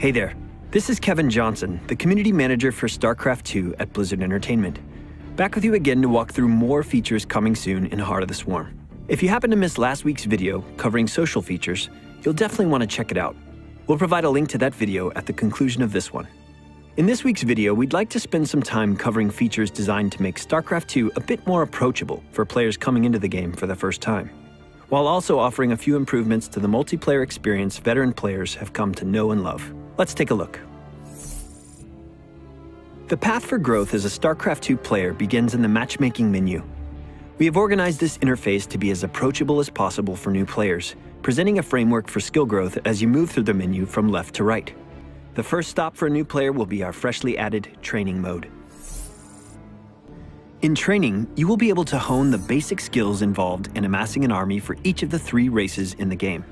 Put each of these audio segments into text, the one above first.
Hey there, this is Kevin Johnson, the Community Manager for StarCraft 2 at Blizzard Entertainment. Back with you again to walk through more features coming soon in Heart of the Swarm. If you happen to miss last week's video covering social features, you'll definitely want to check it out. We'll provide a link to that video at the conclusion of this one. In this week's video, we'd like to spend some time covering features designed to make StarCraft 2 a bit more approachable for players coming into the game for the first time, while also offering a few improvements to the multiplayer experience veteran players have come to know and love. Let's take a look. The path for growth as a StarCraft 2 player begins in the matchmaking menu. We have organized this interface to be as approachable as possible for new players, presenting a framework for skill growth as you move through the menu from left to right. The first stop for a new player will be our freshly added training mode. In training, you will be able to hone the basic skills involved in amassing an army for each of the 3 races in the game.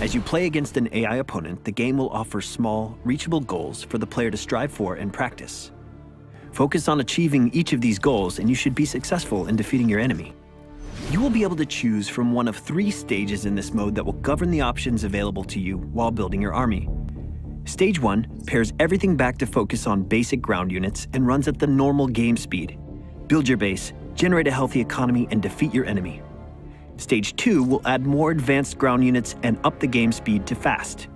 As you play against an AI opponent, the game will offer small, reachable goals for the player to strive for and practice. Focus on achieving each of these goals and you should be successful in defeating your enemy. You will be able to choose from one of 3 stages in this mode that will govern the options available to you while building your army. Stage 1 pares everything back to focus on basic ground units and runs at the normal game speed. Build your base, generate a healthy economy, and defeat your enemy. Stage 2 will add more advanced ground units and up the game speed to fast.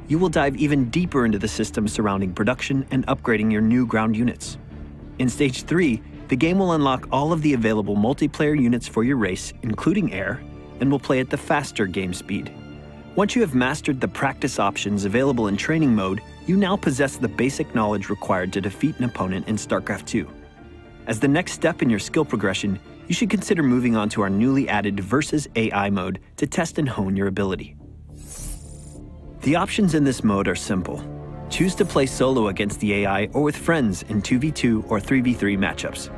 You will dive even deeper into the system surrounding production and upgrading your new ground units. In Stage 3, the game will unlock all of the available multiplayer units for your race, including air, and will play at the faster game speed. Once you have mastered the practice options available in training mode, you now possess the basic knowledge required to defeat an opponent in StarCraft 2. As the next step in your skill progression, you should consider moving on to our newly added Versus AI mode to test and hone your ability. The options in this mode are simple. Choose to play solo against the AI or with friends in 2v2 or 3v3 matchups.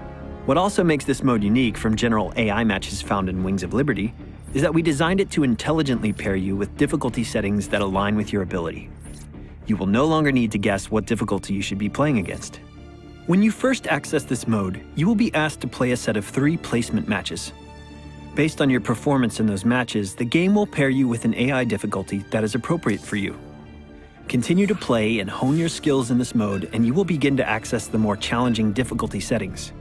What also makes this mode unique from general AI matches found in Wings of Liberty is that we designed it to intelligently pair you with difficulty settings that align with your ability. You will no longer need to guess what difficulty you should be playing against. When you first access this mode, you will be asked to play a set of 3 placement matches. Based on your performance in those matches, the game will pair you with an AI difficulty that is appropriate for you. Continue to play and hone your skills in this mode, and you will begin to access the more challenging difficulty settings.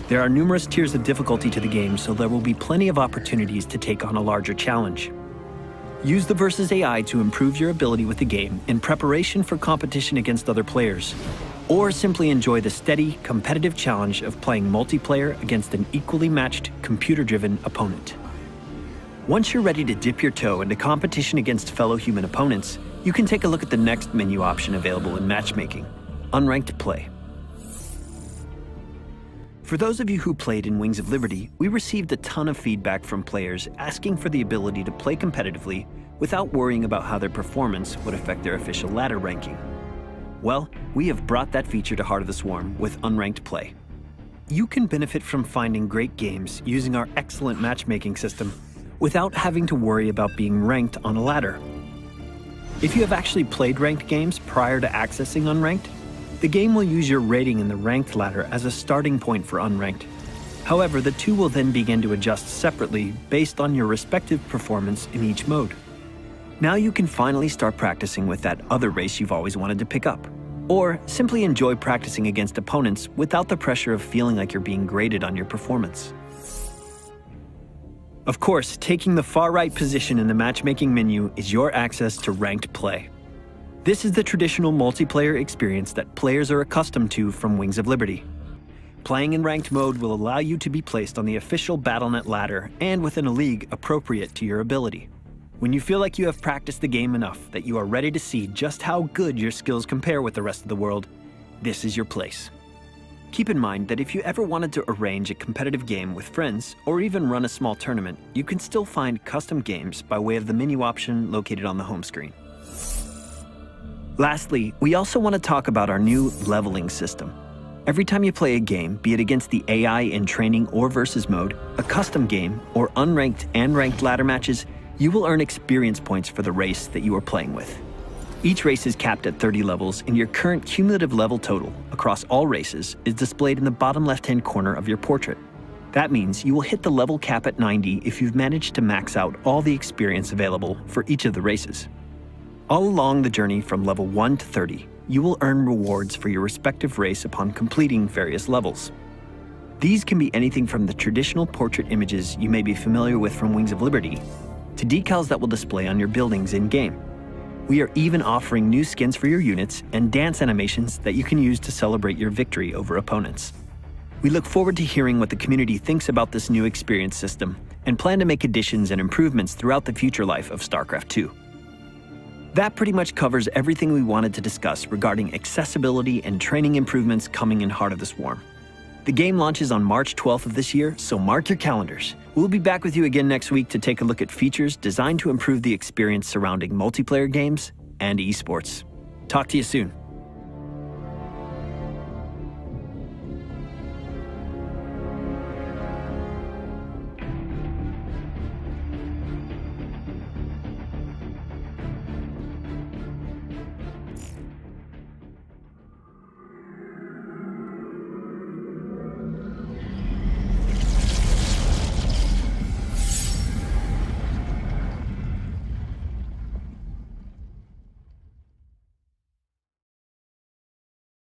There are numerous tiers of difficulty to the game, so there will be plenty of opportunities to take on a larger challenge. Use the Versus AI to improve your ability with the game in preparation for competition against other players, or simply enjoy the steady, competitive challenge of playing multiplayer against an equally matched, computer-driven opponent. Once you're ready to dip your toe into competition against fellow human opponents, you can take a look at the next menu option available in matchmaking, Unranked Play. For those of you who played in Wings of Liberty, we received a ton of feedback from players asking for the ability to play competitively without worrying about how their performance would affect their official ladder ranking. Well, we have brought that feature to Heart of the Swarm with Unranked Play. You can benefit from finding great games using our excellent matchmaking system without having to worry about being ranked on a ladder. If you have actually played ranked games prior to accessing Unranked, the game will use your rating in the ranked ladder as a starting point for Unranked. However, the two will then begin to adjust separately based on your respective performance in each mode. Now you can finally start practicing with that other race you've always wanted to pick up, or simply enjoy practicing against opponents without the pressure of feeling like you're being graded on your performance. Of course, taking the far right position in the matchmaking menu is your access to ranked play. This is the traditional multiplayer experience that players are accustomed to from Wings of Liberty. Playing in ranked mode will allow you to be placed on the official BattleNet ladder and within a league appropriate to your ability. When you feel like you have practiced the game enough that you are ready to see just how good your skills compare with the rest of the world, this is your place. Keep in mind that if you ever wanted to arrange a competitive game with friends or even run a small tournament, you can still find custom games by way of the menu option located on the home screen. Lastly, we also want to talk about our new leveling system. Every time you play a game, be it against the AI in training or versus mode, a custom game, or unranked and ranked ladder matches, you will earn experience points for the race that you are playing with. Each race is capped at 30 levels, and your current cumulative level total across all races is displayed in the bottom left-hand corner of your portrait. That means you will hit the level cap at 90 if you've managed to max out all the experience available for each of the races. All along the journey from level 1 to 30, you will earn rewards for your respective race upon completing various levels. These can be anything from the traditional portrait images you may be familiar with from Wings of Liberty, to decals that will display on your buildings in-game. We are even offering new skins for your units and dance animations that you can use to celebrate your victory over opponents. We look forward to hearing what the community thinks about this new experience system and plan to make additions and improvements throughout the future life of StarCraft 2. That pretty much covers everything we wanted to discuss regarding accessibility and training improvements coming in Heart of the Swarm. The game launches on March 12th of this year, so mark your calendars. We'll be back with you again next week to take a look at features designed to improve the experience surrounding multiplayer games and esports. Talk to you soon.